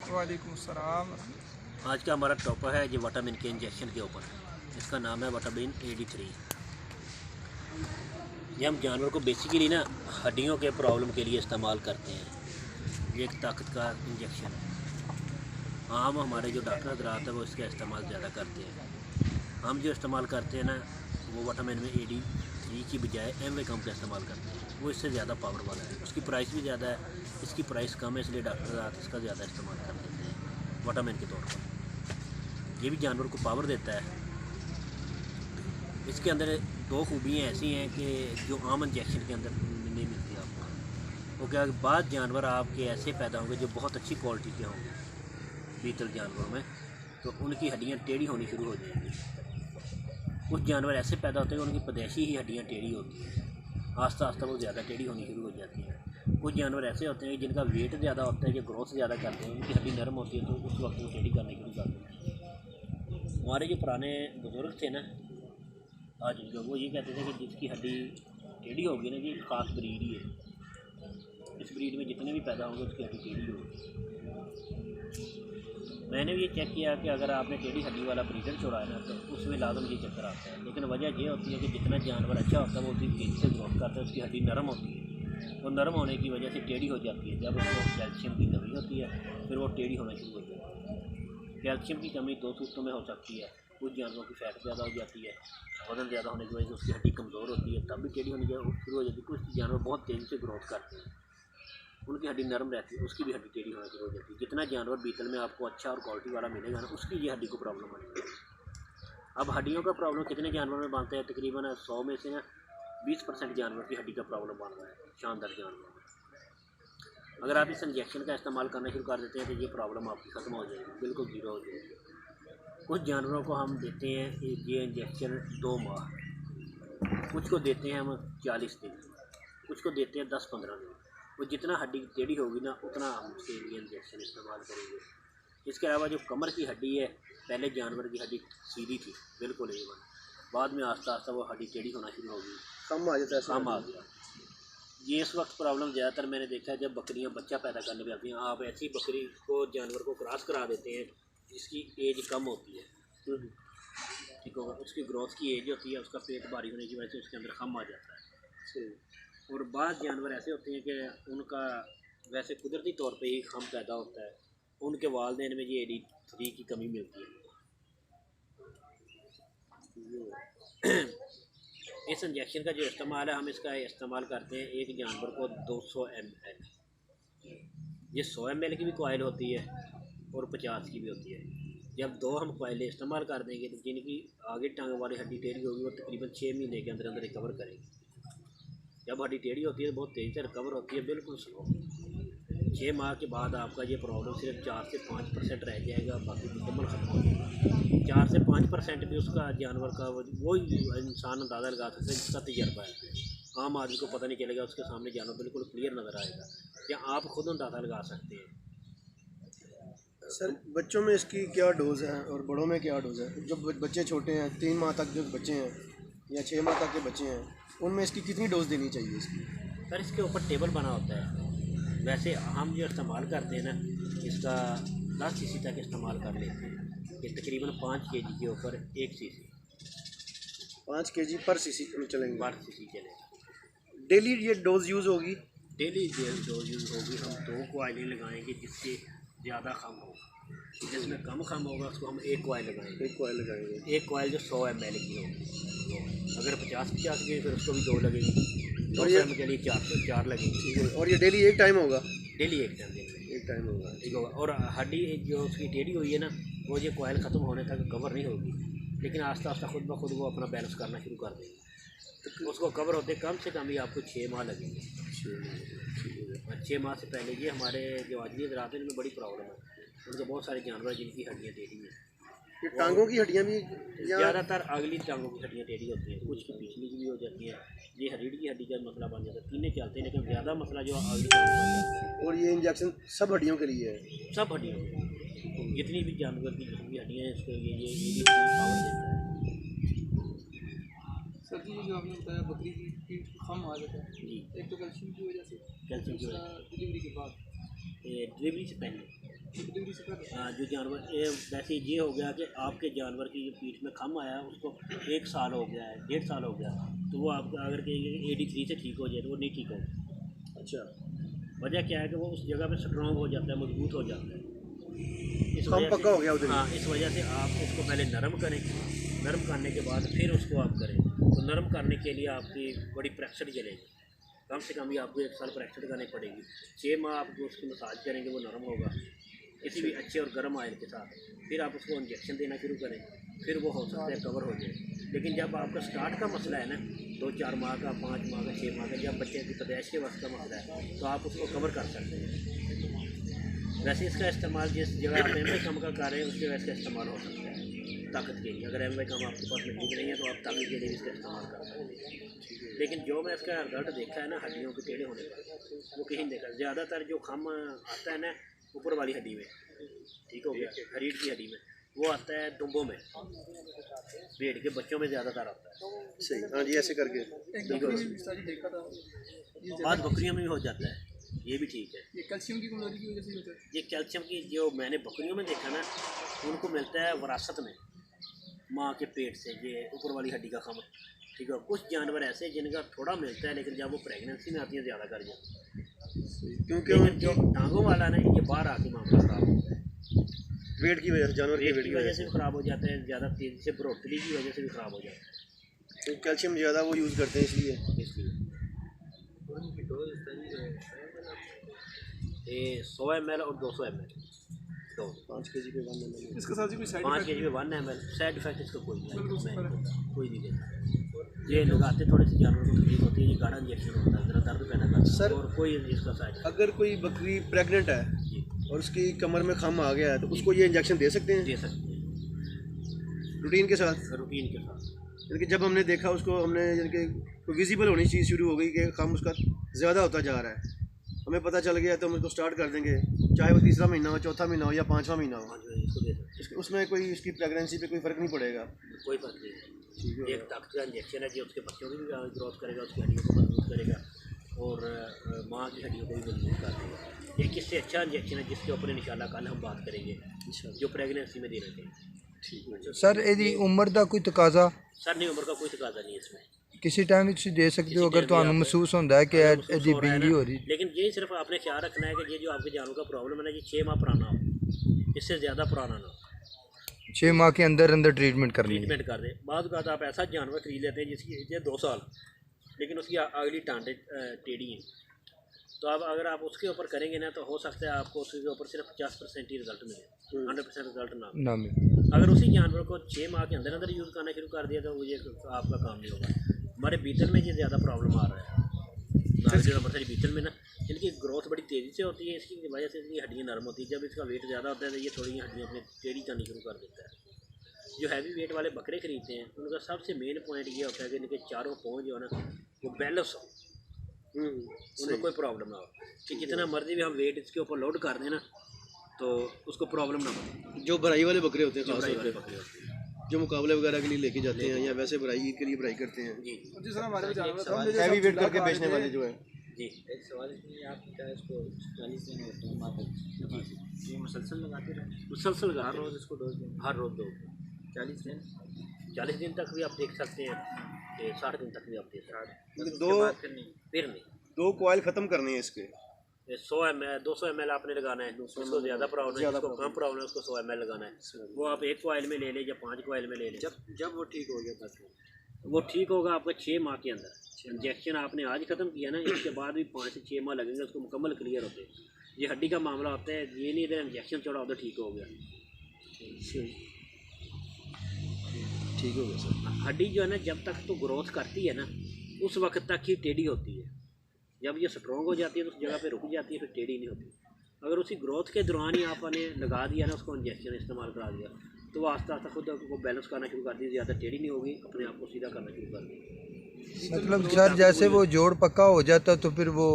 वालेकुम सलाम। आज का हमारा टॉपिक है जो विटामिन के इंजेक्शन के ऊपर। इसका नाम है विटामिन AD3। ये हम जानवर को बेसिकली ना हड्डियों के प्रॉब्लम के लिए इस्तेमाल करते हैं। ये एक ताकत का इंजेक्शन है। आम हमारे जो डॉक्टर हजरात है वो इसका इस्तेमाल ज़्यादा करते हैं। हम जो इस्तेमाल करते हैं ना वो विटामिन में AD3 की बजाय MA कम का इस्तेमाल करते हैं। वो इससे ज़्यादा पावर वाला है, उसकी प्राइस भी ज़्यादा है, इसकी प्राइस कम है, इसलिए डॉक्टर हजरात इसका ज़्यादा इस्तेमाल कर देते हैं विटामिन के तौर पर। ये भी जानवर को पावर देता है। इसके अंदर दो खूबियाँ ऐसी हैं कि जो आम इंजेक्शन के अंदर नहीं मिलती आपको। वो क्या, बाद जानवर आपके ऐसे पैदा होंगे जो बहुत अच्छी क्वालिटी के होंगे बीतल जानवरों में, तो उनकी हड्डियाँ टेढ़ी होनी शुरू हो जाएंगी। कुछ जानवर ऐसे पैदा होते हैं उनकी पैदाइशी ही हड्डियाँ टेढ़ी होती हैं, आस्ता आस्ता वो ज़्यादा टेढ़ी होनी शुरू हो जाती हैं। कुछ जानवर ऐसे होते हैं जिनका वेट ज़्यादा होता है, जो ग्रोथ ज़्यादा करते हैं, उनकी हड्डी नरम होती है, तो उस वक्त वो टेढ़ी करने शुरू कर देते हैं। हमारे जो पुराने बुज़ुर्ग थे ना, आज जो वो ये कहते थे कि जिसकी हड्डी टेढ़ी होगी ना, ये ख़ास ब्रीड ही है, इस ब्रीड में जितने भी पैदा होंगे उसकी हड्डी टेढ़ी होगी। मैंने भी ये चेक किया कि अगर आपने टेढ़ी हड्डी वाला ब्रीडर छोड़ा है ना तो उसमें लाजम ये चक्कर आता है। लेकिन वजह ये होती है कि जितना जानवर अच्छा होता है वो उसी तेज़ी से ग्रोथ करता है, उसकी हड्डी नरम होती है, वो नरम होने की वजह से टेढ़ी हो जाती है। जब उसको कैल्शियम की कमी होती है फिर वो टेढ़ी होना शुरू हो जाती है। कैल्शियम की कमी दो सूरतों में हो सकती है। कुछ जानवरों की फैट ज़्यादा हो जाती है, वजन ज़्यादा होने की वजह से उसकी हड्डी कमज़ोर होती है, तब भी टेढ़ी होनी शुरू हो जाती है। कुछ जानवर बहुत तेज़ी से ग्रोथ करते हैं, उनकी हड्डी नरम रहती है, उसकी भी हड्डी टेढ़ी होना शुरू हो जाती है। जितना जानवर बीतल में आपको अच्छा और क्वालिटी वाला मिलेगा ना, उसकी ये हड्डी को प्रॉब्लम बनेगी। अब हड्डियों का प्रॉब्लम कितने जानवर में बनता है? तकरीबन 100 में से ना 20% जानवर की हड्डी का प्रॉब्लम बन रहा है, शानदार जानवर में। अगर आप इस इंजेक्शन का इस्तेमाल करना शुरू कर देते हैं तो ये प्रॉब्लम आपकी ख़त्म हो जाएगी, बिल्कुल ज़ीरो हो जाएगी। कुछ जानवरों को हम देते हैं ये इंजेक्शन 2 माह, कुछ को देते हैं हम 40 दिन, कुछ को देते हैं 10-15 दिन। वो जितना हड्डी टेढ़ी होगी ना उतना हम उसके लिए इंजेक्शन इस्तेमाल करेंगे। इसके अलावा जो कमर की हड्डी है, पहले जानवर की हड्डी सीधी थी, बिल्कुल एवन, बाद में आस्ता आस्ता वो हड्डी टेढ़ी होना शुरू होगी, कम आ जाता है, कम आ गया। ये इस वक्त प्रॉब्लम ज़्यादातर मैंने देखा है जब बकरियां बच्चा पैदा करने पे आती हैं। आप ऐसी बकरी को जानवर को क्रॉस करा देते हैं जिसकी एज कम होती है, ठीक होगा, उसकी ग्रोथ की एज होती है, उसका पेट भारी होने की वजह से उसके अंदर खम आ जाता है। और बाद जानवर ऐसे होते हैं कि उनका वैसे कुदरती तौर पे ही खम पैदा होता है, उनके वालदेन में ये AD3 की कमी मिलती है। इस इंजेक्शन का जो इस्तेमाल है, हम इसका इस्तेमाल करते हैं एक जानवर को 200 ml। ये 100 ml की भी कॉइल होती है और 50 की भी होती है। जब दो हम कॉइलें इस्तेमाल कर देंगे तो जिनकी आगे टांग वाली हड्डी टेढ़ी होगी वो तकरीबन 6 महीने के अंदर अंदर रिकवर करेगी। जब हड्डी टेढ़ी होती है तो बहुत तेज़ी से रिकवर होती है, बिल्कुल स्लो। 6 माह के बाद आपका ये प्रॉब्लम सिर्फ 4 से 5% रह जाएगा, बाकी मुकम्मल ख़त्म हो जाएगा। 4 से 5% भी उसका जानवर का वो इंसान अंदाज़ा लगा सकते हैं जिसका तजर्बा है। आम आदमी को पता नहीं चलेगा, उसके सामने जानवर बिल्कुल क्लियर नज़र आएगा, या आप खुद अंदाज़ा लगा सकते हैं। सर, बच्चों में इसकी क्या डोज़ है और बड़ों में क्या डोज़ है? जो बच्चे छोटे हैं, 3 माह तक जो बच्चे हैं या 6 माह तक के बच्चे हैं, उनमें इसकी कितनी डोज़ देनी चाहिए इसकी? सर, इसके ऊपर टेबल बना होता है। वैसे हम जो इस्तेमाल करते हैं ना, इसका 10 cc तक इस्तेमाल कर लेते हैं। ये तकरीबन 5 kg के ऊपर 1 cc 5 kg पर सीसी चलेंगे? पर cc चलेगा। डेली ये डोज़ यूज़ होगी? डेली डोज यूज़ होगी। हम 2 कॉइलें लगाएंगे जिससे ज़्यादा कम हो, जिसमें कम होगा उसको हम 1 कॉइल लगाएंगे। 1 कॉइल लगाएंगे। 1 कॉइल जो 100 ml की होगी, अगर 50-50 की फिर उसको भी 2 लगेगी, 200 ml के लिए 4 लगेंगे। और ये डेली एक टाइम होगा? डेली एक टाइम देंगे, एक टाइम होगा, ठीक होगा। और हड्डी जो उसकी टेढ़ी हुई है ना, वो ये कॉइल ख़त्म होने तक कवर नहीं होगी, लेकिन आस्ता आस्ता खुद ब खुद वो अपना बैलेंस करना शुरू कर देगी। तो उसको कवर होते कम से कम ही आपको 6 माह लगेंगे। 6 माह से पहले ये हमारे जो आदमी हज़रात हैं इनमें बड़ी प्रॉब्लम है। उनके बहुत सारे जानवर हैं जिनकी हड्डियाँ टेढ़ी हैं। ये टांगों की हड्डियाँ भी ज़्यादातर अगली टांगों की हड्डियाँ टेढ़ी होती हैं, कुछ की पिछली की भी हो जाती है। ये रीढ़ की हड्डी का मसला बन जाता है, तीनों चलते हैं, लेकिन ज़्यादा मसला जो अगली टांगों का है। और ये इंजेक्शन सब हड्डियों के लिए है? सब हड्डियों में जितनी भी जानवर की जितनी भी हड्डियाँ हैं इसके लिए ये पावर देता है। सर जी, जो आपने बताया बकरी की पीठ खम आ जाता है, जी, एक तो कैल्शियम की वजह से, कैल्शियम की वजह दूसरा डिलीवरी के बाद, से डिलीवरी से पहले डिलीवरी से पहले? जो जानवर ये वैसे ये हो गया कि आपके जानवर की पीठ में खम आया उसको 1 साल हो गया है, 1.5 साल हो गया, तो वो आपका अगर कहेंगे AD3 से ठीक हो जाए तो वो नहीं ठीक होगा। अच्छा, वजह क्या है कि वो उस जगह पे स्ट्रॉन्ग हो जाता है, मजबूत हो जाता है। इस खम वजह पक्का से हो गया उधर ही। हाँ, इस वजह से आप उसको पहले नरम करें, नरम करने के बाद फिर उसको आप करें। तो नरम करने के लिए आपकी बड़ी प्रैक्टिस चलेगी, कम से कम भी आपको 1 साल प्रैक्टिस करनी पड़ेगी। 6 माह आप जो उसकी मसाज करेंगे वो नरम होगा किसी भी अच्छे और गर्म ऑयल के साथ। फिर आप उसको इंजेक्शन देना शुरू करें, फिर वो हो सकता है कवर हो जाए। लेकिन जब आपका स्टार्ट का मसला है ना, 2-4 माह का, 5 माह का, 6 माह का, जब बच्चे की पैदाइश के वक्त का मसला है, तो आप उसको कवर कर सकते हैं। वैसे इसका इस्तेमाल जिस जगह आप एम कम का कर रहे हैं उसकी वजह से इस्तेमाल हो सकता है ताकत के लिए। अगर एम कम आपके पास में ठीक नहीं है तो आप ताकत के लिए भी इसका इस्तेमाल कर सकते हैं। लेकिन जो मैं इसका रिजल्ट देखा है ना हड्डियों के टेढ़े होने का, वो कहीं नहीं देखा। ज़्यादातर जो खम आता है ना ऊपर वाली हड्डी में, ठीक हो गया, रीढ़ की हड्डी में, वो आता है दुम्बों में, भेड़ के बच्चों में ज़्यादातर आता है। सही, हाँ जी, ऐसे करके। एक बकरी में विस्तारी देखा था, ये बाद बकरियों में भी हो जाता है, ये भी ठीक है। ये कैल्शियम की कमजोरी की वजह से होता है। ये कैल्शियम की जो मैंने बकरियों में देखा ना, उनको मिलता है विरासत में, माँ के पेट से, ये ऊपर वाली हड्डी का खम, ठीक है। कुछ जानवर ऐसे जिनका थोड़ा मिलता है, लेकिन जब वो प्रेगनेंसी में आती है ज़्यादा कर जाती है। क्योंकि लेकिन जो टांगों वाला ना, ये बाहर आके मामला ख़राब होता है, वेट की वजह से, जानवर के पेट वेट की वजह से भी ख़राब हो जाता है, ज़्यादा तेज़ी से बढ़ोतरी की वजह से भी ख़राब हो जाता है। तो कैल्शियम ज़्यादा वो यूज़ करते हैं इसलिए। इसलिए ये 100 ml और 200 ml तो 5 kg पे 1 ml। इसके साथ ही कोई साइड 5 इफेक्ट? kg में 1 ml साइड इफेक्ट इसका कोई नहीं बिल्कुल है, सिंपल है। कोई नहीं देता। ये लगाते थोड़ी सी जानवर को तकलीफ होती है, ये गाढ़ा इंजेक्शन होता है, ज़रा दर्द पैदा करता है सर, और कोई इसका साइड अगर कोई बकरी प्रेग्नेंट है जी और उसकी कमर में खम आ गया है तो उसको ये इंजेक्शन दे सकते हैं दे सकते हैं रूटीन के साथ। रूटीन के साथ। यानी कि जब हमने देखा उसको, हमने यानी कि विजिबल होनी चीज़ शुरू हो गई कि खम उसका ज़्यादा होता जा रहा है, हमें पता चल गया तो हम उसको स्टार्ट कर देंगे, चाहे वो 3रा महीना हो, 4था महीना हो या 5वां महीना हो। हाँ जी, इसको दे सकते उसमें कोई इसकी प्रेगनेंसी पे कोई फ़र्क नहीं पड़ेगा। हैं, कोई फर्क नहीं है। ठीक है। एक ताकत का इंजेक्शन है जो उसके बच्चों की भी ग्रोथ करेगा, उसकी हड्डियों को मजबूत करेगा और माँ की हड्डियों को भी मजबूत कर देगा। एक इससे अच्छा इंजेक्शन है जिसके ऊपर इंशाल्लाह कल हम बात करेंगे, जो प्रेगनेंसी में देना चाहिए। सर ਇਹਦੀ ਉਮਰ ਦਾ ਕੋਈ ਤਕਾਜ਼ਾ सर नहीं, उम्र का कोई तकाजा नहीं है इसमें। ਕਿਸੇ ਟਾਈਮ ਤੁਸੀਂ ਦੇ ਸਕਦੇ ਹੋ किसी ਅਗਰ time ਤੁਹਾਨੂੰ भी आप- ਮਹਿਸੂਸ ਹੁੰਦਾ ਹੈ ਕਿ अगर महसूस ਇਹਦੀ हो रहा है ਬਿੰਗੀ ना, ਹੋ ਰਹੀ लेकिन ये सिर्फ आपने ख्याल रखना है कि ये जो आपके जानवर का प्रॉब्लम है ना, ये 6 माह पुराना हो, इससे ज़्यादा पुराना ना हो। 6 माह के अंदर अंदर ट्रीटमेंट करनी है। ट्रीटमेंट कर दें। बाद बात आप ऐसा जानवर खरीद लेते हैं जिसकी एज है 2 साल, लेकिन उसकी अगली टांडें टेढ़ी हैं, तो अब अगर आप उसके ऊपर करेंगे ना तो हो सकता है आपको उसके ऊपर सिर्फ 50% ही रिजल्ट मिले, 100% रिजल्ट ना मिले। ना में अगर उसी जानवर को 6 माह के अंदर अंदर यूज़ करना शुरू कर दिया तो ये आपका काम नहीं होगा। हमारे बीतल में ये ज़्यादा प्रॉब्लम आ रहा है, नंबर बीतल में ना, इनकी ग्रोथ बड़ी तेज़ी से होती है, इसकी वजह से इसकी हड्डियाँ नरम होती है। जब इसका वेट ज़्यादा होता है तो ये थोड़ी हड्डियाँ अपने टेढ़ी करनी शुरू कर देता है। जो हैवी वेट वाले बकरे खरीदते हैं उनका सबसे मेन पॉइंट ये होता है कि इनके चारों पाँव जो है ना वो बैलेंस हो, उनको कोई प्रॉब्लम ना हो कि जितना मर्जी भी हम वेट इसके ऊपर लोड कर दें ना तो उसको प्रॉब्लम ना हो। जो भराई वाले बकरे होते हैं, जो खास बड़ाई तौर वाले पे बकरे होते हैं जो मुकाबले वगैरह के लिए लेके जाते हैं या वैसे भराई के लिए भराई करते हैं, जी जिस तरह हमारे जानवर था, हमने हैवी जैसे वेट करके चूल्हा बेचने बांधे, वाले जो है। जी एक सवाल इसमें आप क्या इसको 40 दिन होते हैं माता जी, ये मुसलसल लगाते रहे, मुसलसल हर हर रोज़ रोज़ इसको डोज दें, हर रोज़ दो 40 दिन 40 दिन तक भी आप देख सकते हैं कि 60 दिन तक भी आप देख सकते हैं। बस उसके दो- बाद फिर नहीं। फिर नहीं 2 कॉइल ख़त्म करने हैं इसके। 100 ml 200 ml आपने लगाना है, उसको ज़्यादा प्रॉब्लम है, जिसको कम प्रॉब्लम है उसको 100 ml लगाना है। वो आप 1 कॉइल में ले लें या 5 कॉइल में ले लें। जब वो ठीक हो गया बस वो ठीक होगा आपका 6 माह के अंदर। इंजेक्शन आपने आज ख़त्म किया ना, इसके बाद भी 5 से 6 माह लगेंगे उसको मुकम्मल क्लियर होते हैं। ये हड्डी का मामला होता है, ये नहीं इधर इंजेक्शन चढ़ा तो ठीक हो गया। ठीक हो गया सर। हड्डी जो है ना जब तक तो ग्रोथ करती है ना उस वक्त तक ही टेढ़ी होती है। जब ये स्ट्रॉन्ग हो जाती है तो उस जगह पे रुक जाती है, फिर टेढ़ी नहीं होती। अगर उसी ग्रोथ के दौरान ही आपने लगा दिया ना, उसको इंजेक्शन इस्तेमाल करा दिया, तो वो आस्ता आस्ता खुद को बैलेंस करना शुरू कर दी, ज़्यादा टेढ़ी नहीं होगी, अपने आप को सीधा करना शुरू कर दी। मतलब सर जैसे वो जोड़ पक्का हो जाता तो फिर वो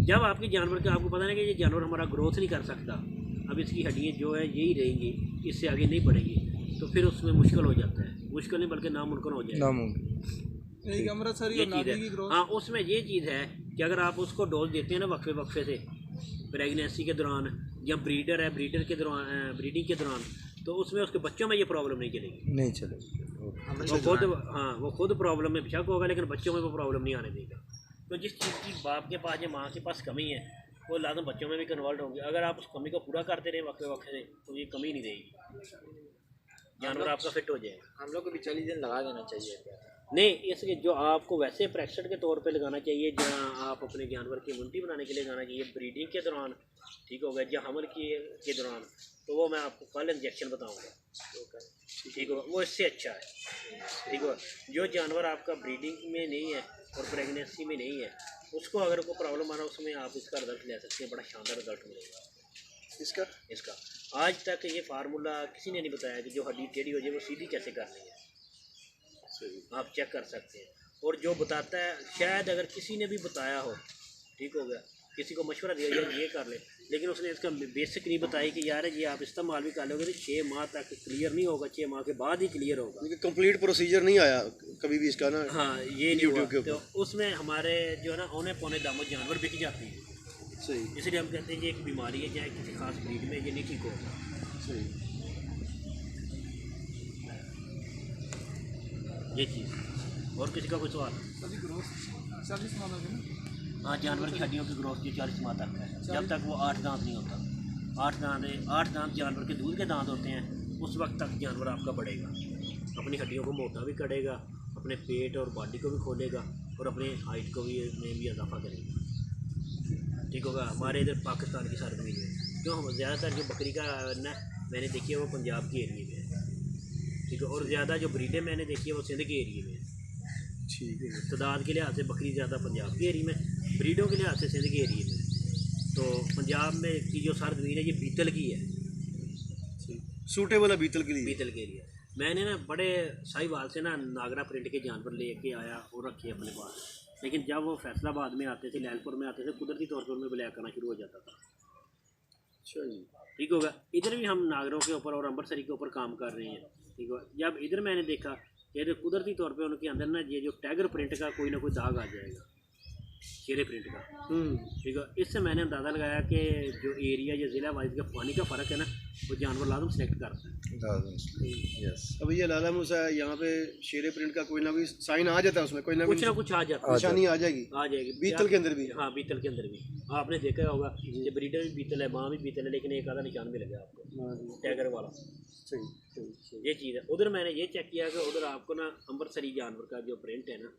जब आपकी जानवर का आपको पता नहीं कि ये जानवर हमारा ग्रोथ नहीं कर सकता, अब इसकी हड्डियाँ जो है यही रहेंगी, इससे आगे नहीं बढ़ेंगी, तो फिर उसमें मुश्किल हो जाता है। मुश्किल नहीं बल्कि नामुमकिन हो जाएगा। नामुमकिन। एक अमृतसरी ये और चीज़ नाभि है। की ग्रोथ। हाँ, उसमें ये चीज़ है कि अगर आप उसको डोज देते हैं ना वक्फे वक्फे से प्रेगनेंसी के दौरान या ब्रीडर है, ब्रीडर के दौरान ब्रीडिंग के दौरान, तो उसमें उसके बच्चों में ये प्रॉब्लम नहीं चलेगी। नहीं चलेगी। वो खुद, हाँ वो खुद प्रॉब्लम में बेशक होगा, लेकिन बच्चों में वो प्रॉब्लम नहीं आने देगा। तो जिस चीज़ की बाप के पास या माँ के पास कमी है, वो लाजम बच्चों में भी कन्वर्ट होंगे। अगर आप उस कमी को पूरा करते रहे वक्त वक्त से, तो ये कमी नहीं रहेगी, जानवर आपका फिट हो जाएगा। हम लोग को भी 40 दिन लगा देना चाहिए क्या? नहीं, इसलिए जो आपको वैसे प्रेक्सड के तौर पे लगाना चाहिए, जहाँ आप अपने जानवर की इम्यूनिटी बनाने के लिए लगाना चाहिए ब्रीडिंग के दौरान, ठीक होगा, या हमल के दौरान, तो वो मैं आपको कल इंजेक्शन बताऊंगा, ठीक होगा, वो इससे अच्छा है, ठीक होगा। जो जानवर आपका ब्रीडिंग में नहीं है और प्रेगनेंसी में नहीं है, उसको अगर कोई प्रॉब्लम आ रहा है, उसमें आप इसका रिजल्ट ले सकते हैं, बड़ा शानदार रिजल्ट मिलेगा इसका। आज तक ये फार्मूला किसी ने नहीं बताया कि जो हड्डी टेढ़ी हो जाए वो सीधी कैसे करनी है, आप चेक कर सकते हैं। और जो बताता है, शायद अगर किसी ने भी बताया हो, ठीक हो गया, किसी को मशवरा दिया यार ये कर ले, लेकिन उसने इसका बेसिक नहीं बताया कि यार ये आप इस्तेमाल भी कर लोगे तो 6 माह तक क्लियर नहीं होगा, 6 माह के बाद ही क्लियर होगा, क्योंकि कंप्लीट प्रोसीजर नहीं आया कभी भी इसका ना। हाँ, ये नहीं हुआ। तो उसमें हमारे जो है ना औने पौने दामों जानवर बिक जाती है। सही। इसलिए हम कहते हैं कि एक बीमारी है, चाहे किसी खास ब्रीड में, ये नहीं ठीक होगा। सही। ये चीज़। और किसी का कोई सवाल? सभी ग्रोथ 40 माह लगे ना। हाँ, जानवर की हड्डियों की ग्रोथ की 40 माह तक है, जब तक वो 8 दांत नहीं होता। 8 दांत जानवर के दूध के दांत होते हैं, उस वक्त तक जानवर आपका बढ़ेगा, अपनी हड्डियों को मोटा भी करेगा, अपने पेट और बॉडी को भी खोलेगा, और अपने हाइट को भी में भी इजाफा करेगा, ठीक होगा। हमारे इधर पाकिस्तान की सरजमीन में क्यों हम ज़्यादातर जो बकरी का ना मैंने देखी है वो पंजाब के एरिए में है, ठीक है, और ज़्यादा जो ब्रीडें मैंने देखी है वो सिंध के एरिए में है, ठीक है। तादाद के लिहाज से बकरी ज़्यादा पंजाब के एरिए में, ब्रीडों के लिहाज से सिंध के एरिए में। तो पंजाब में की जो सरजमीन है ये बीतल की है, सूटेबल है बीतल के लिए। बीतल के एरिया। मैंने ना बड़े साहिवाल से ना नागरा प्रिंट के जानवर लेके आया और रखे अपने पास, लेकिन जब वो फैसलाबाद में आते थे, लैलपुर में आते थे, कुदरती तौर पर उनमें ब्लैक करना शुरू हो जाता था। अच्छा जी, ठीक होगा। इधर भी हम नागरों के ऊपर और अमृतसरी के ऊपर काम कर रहे हैं, ठीक होगा। जब इधर मैंने देखा कि इधर कुदरती तौर पे उनके अंदर ना ये जो टैगर प्रिंट का कोई ना कोई दाग आ जाएगा, शेरे प्रिंट का, ठीक है। इससे मैंने अंदाज़ा लगाया कि जो एरिया या ज़िला वाइज का पानी का फ़र्क है ना, वो जानवर लाजम सेलेक्ट करता है। यस। अब ये लाला मूसा है, यहाँ पे शेरे प्रिंट का कोई ना कोई साइन आ जाता है, उसमें कोई ना कुछ ना कुछ आ जाता है, निशानी आ जाएगी। आ जाएगी बीतल के अंदर भी। हाँ, बीतल के अंदर भी आपने देखा होगा, ये ब्रीडर भी बीतल है, माँ भी बीतल है, लेकिन एक आधा निशान भी लगा आपको टैगर वाला। सही। ये चीज़ है। उधर मैंने ये चेक किया कि उधर आपको ना अमृतसरी जानवर का जो प्रिंट है ना,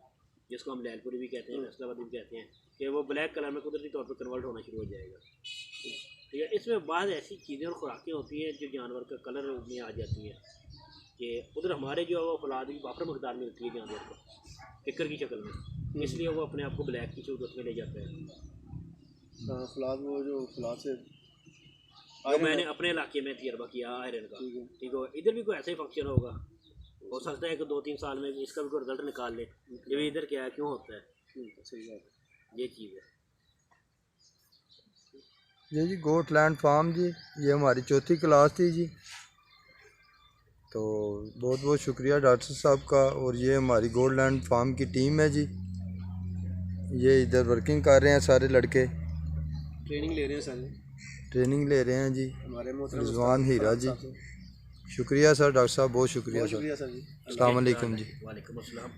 जिसको हम लैलपुरी भी कहते हैं, फैसलाबाद भी कहते हैं, कि वो ब्लैक कलर में कुदरती तौर पर कन्वर्ट होना शुरू हो जाएगा, ठीक है। इसमें बाद ऐसी चीज़ें और खुराकें होती हैं जो जानवर का कलर में आ जाती हैं, कि उधर हमारे जो है वो फलाद की वाफर मकदार मिलती है जानवर को टिक्कर की शक्ल में, इसलिए वो अपने आप को ब्लैक की सूरत में ले जाता है। हाँ, फलाद वो जो फलाद से जो मैंने अपने इलाके में तजर्बा किया आयरन का, ठीक है। इधर भी कोई ऐसा ही फंक्शन होगा, हो सकता है कि 2-3 साल में इसका भी कोई रिजल्ट निकाल ले, जब इधर क्या है क्यों होता है। सही बात है। ये चीज़ है। ये जी गोटलैंड फार्म जी, ये हमारी 4थी क्लास थी जी, तो बहुत बहुत शुक्रिया डॉक्टर साहब का। और ये हमारी गोटलैंड फार्म की टीम है जी, ये इधर वर्किंग कर रहे हैं सारे लड़के, ट्रेनिंग ले रहे हैं सारे, ट्रेनिंग ले रहे हैं जी। हमारे रिजवान हीरा जी, शुक्रिया सर, डॉक्टर साहब बहुत शुक्रिया सर। शुक्रिया सर जी। अस्सलाम वालेकुम जी। वालेकुम अस्सलाम।